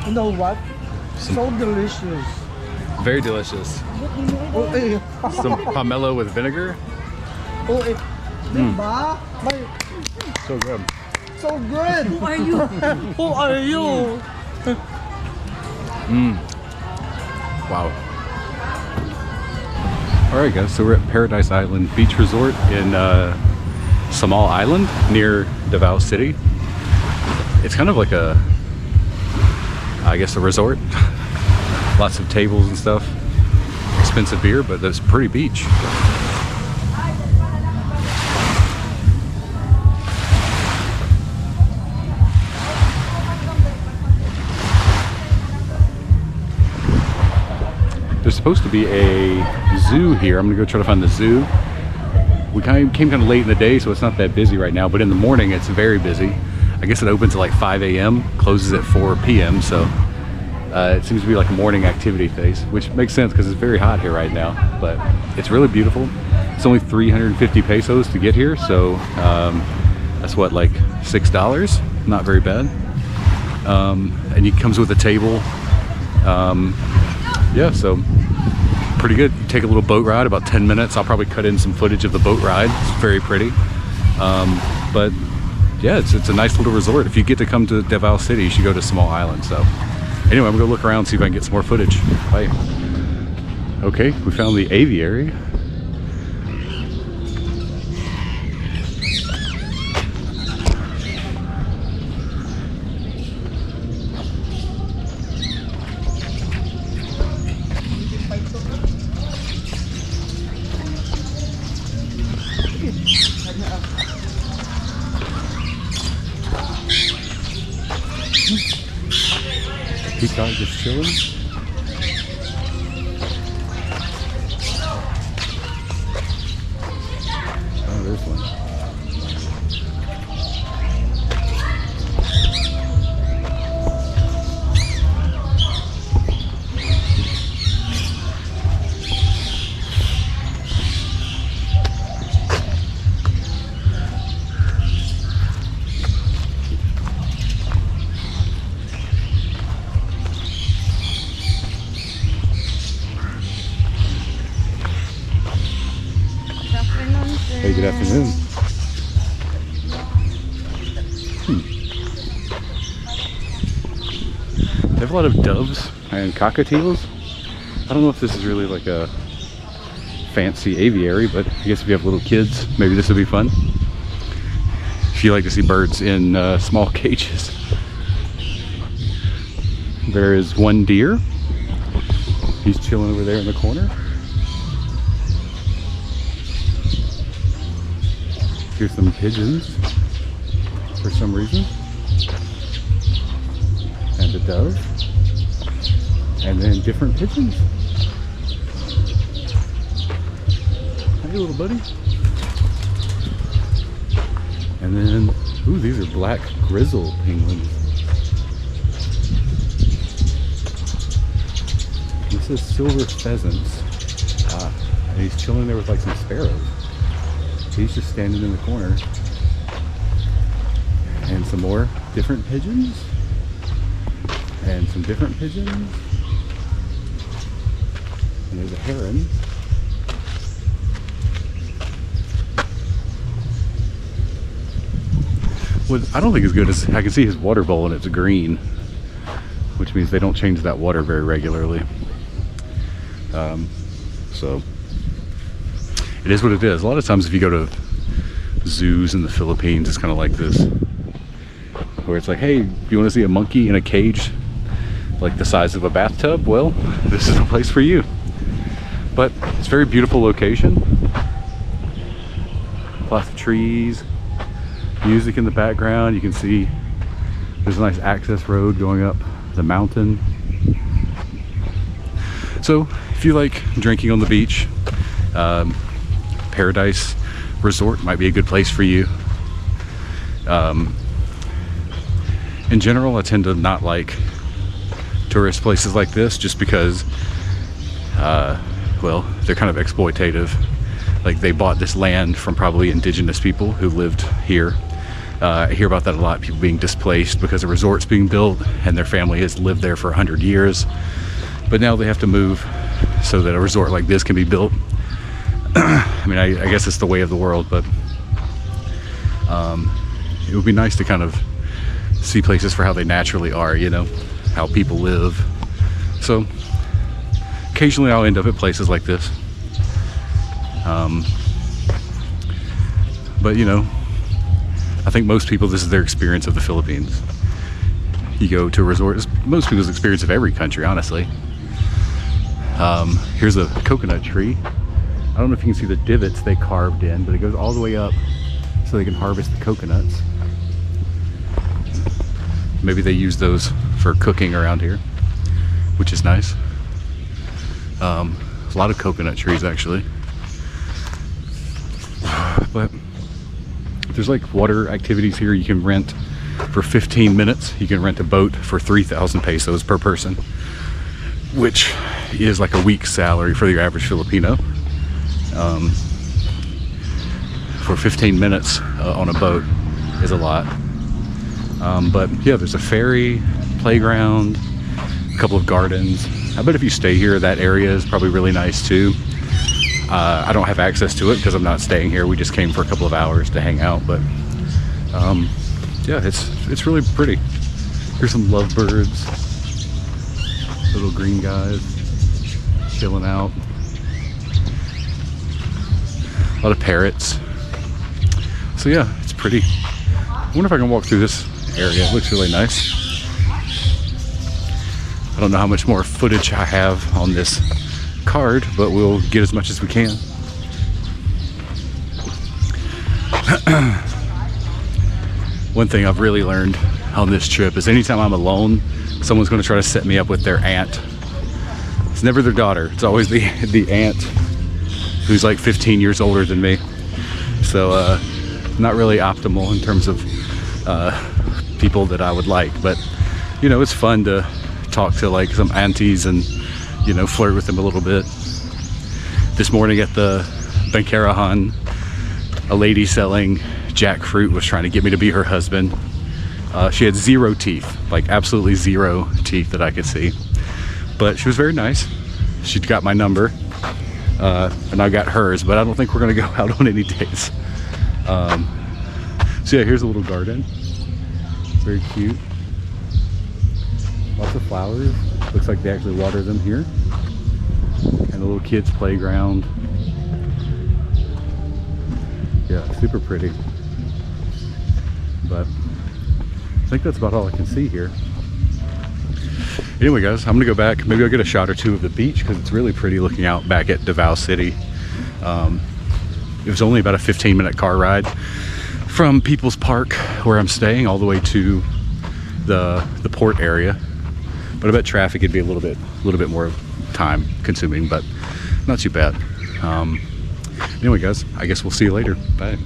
You know what? So delicious. Very delicious. Oh, eh. Some pomelo with vinegar. Oh, eh. Diba? So good. So good. Who are you? Who are you? Wow. Alright guys, so we're at Paradise Island Beach Resort in Samal Island near Davao City. It's kind of like a, I guess, a resort. Lots of tables and stuff. Expensive beer, but it's a pretty beach. There's supposed to be a zoo here. I'm gonna go try to find the zoo. We came kind of late in the day, so it's not that busy right now, but in the morning it's very busy. I guess it opens at like 5 a.m., closes at 4 p.m., so it seems to be like a morning activity phase, which makes sense because it's very hot here right now, but it's really beautiful. It's only 350 pesos to get here, so that's what, like $6? Not very bad. And it comes with a table. Yeah, so pretty good. You take a little boat ride, about 10 minutes. I'll probably cut in some footage of the boat ride. It's very pretty. But yeah, it's a nice little resort. If you get to come to Davao City, you should go to Samal Island. So anyway, I'm gonna go look around, see if I can get some more footage. Bye. Okay, we found the aviary. Peacock just chilling. Oh, there's one. Hey, good afternoon. They have a lot of doves and cockatiels. I don't know if this is really like a fancy aviary, but I guess if you have little kids, maybe this would be fun. If you like to see birds in small cages. There is one deer. He's chilling over there in the corner. Here's some pigeons for some reason, and a dove, and then different pigeons. Hey little buddy. And then, ooh, these are black grizzle penguins. This is silver pheasants. Ah, and he's chilling there with like some sparrows. He's just standing in the corner. And some more different pigeons. And some different pigeons. And there's a heron. What I don't think is good is I can see his water bowl and it's green, which means they don't change that water very regularly. So it is what it is. A lot of times if you go to zoos in the Philippines, it's kind of like this, where it's like, hey, do you want to see a monkey in a cage like the size of a bathtub? Well, this is a place for you. But it's a very beautiful location. Lots of trees, music in the background. You can see there's a nice access road going up the mountain. So if you like drinking on the beach, Paradise Resort might be a good place for you. In general, I tend to not like tourist places like this just because, well, they're kind of exploitative. Like they bought this land from probably indigenous people who lived here I hear about that a lot, people being displaced because a resort's being built and their family has lived there for 100 years. But now they have to move so that a resort like this can be built. I mean, I guess it's the way of the world, but it would be nice to kind of see places for how they naturally are, you know, how people live. So occasionally I'll end up at places like this. But you know, I think most people, this is their experience of the Philippines. You go to a resort, it's most people's experience of every country, honestly. Here's a coconut tree. I don't know if you can see the divots they carved in, but it goes all the way up so they can harvest the coconuts. Maybe they use those for cooking around here, which is nice. A lot of coconut trees, actually. But there's like water activities here you can rent for 15 minutes. You can rent a boat for 3,000 pesos per person, which is like a week's salary for your average Filipino. For 15 minutes on a boat is a lot. But yeah, there's a ferry, playground, a couple of gardens. I bet if you stay here, that area is probably really nice too. I don't have access to it because I'm not staying here. We just came for a couple of hours to hang out, but yeah, it's really pretty. Here's some lovebirds, little green guys chilling out. A lot of parrots. So yeah, it's pretty. I wonder if I can walk through this area. It looks really nice. I don't know how much more footage I have on this card, but we'll get as much as we can. One thing I've really learned on this trip is anytime I'm alone, someone's going to try to set me up with their aunt. It's never their daughter. It's always the aunt who's like 15 years older than me. So not really optimal in terms of people that I would like, but you know, it's fun to talk to like some aunties and, you know, flirt with them a little bit. This morning at the Bankerahan, a lady selling jackfruit was trying to get me to be her husband. She had 0 teeth, like absolutely 0 teeth that I could see, but she was very nice. She'd got my number, and I got hers, but I don't think we're gonna go out on any dates. So yeah, here's a little garden, very cute. Lots of flowers. Looks like they actually water them here. And a little kids playground. Yeah, super pretty. But I think that's about all I can see here. Anyway guys, I'm gonna go back. Maybe I'll get a shot or two of the beach because it's really pretty looking out back at Davao City. It was only about a 15-minute car ride from People's Park where I'm staying all the way to the port area. But I bet traffic would be a little bit more time consuming, but not too bad. Anyway guys, I guess we'll see you later. Bye.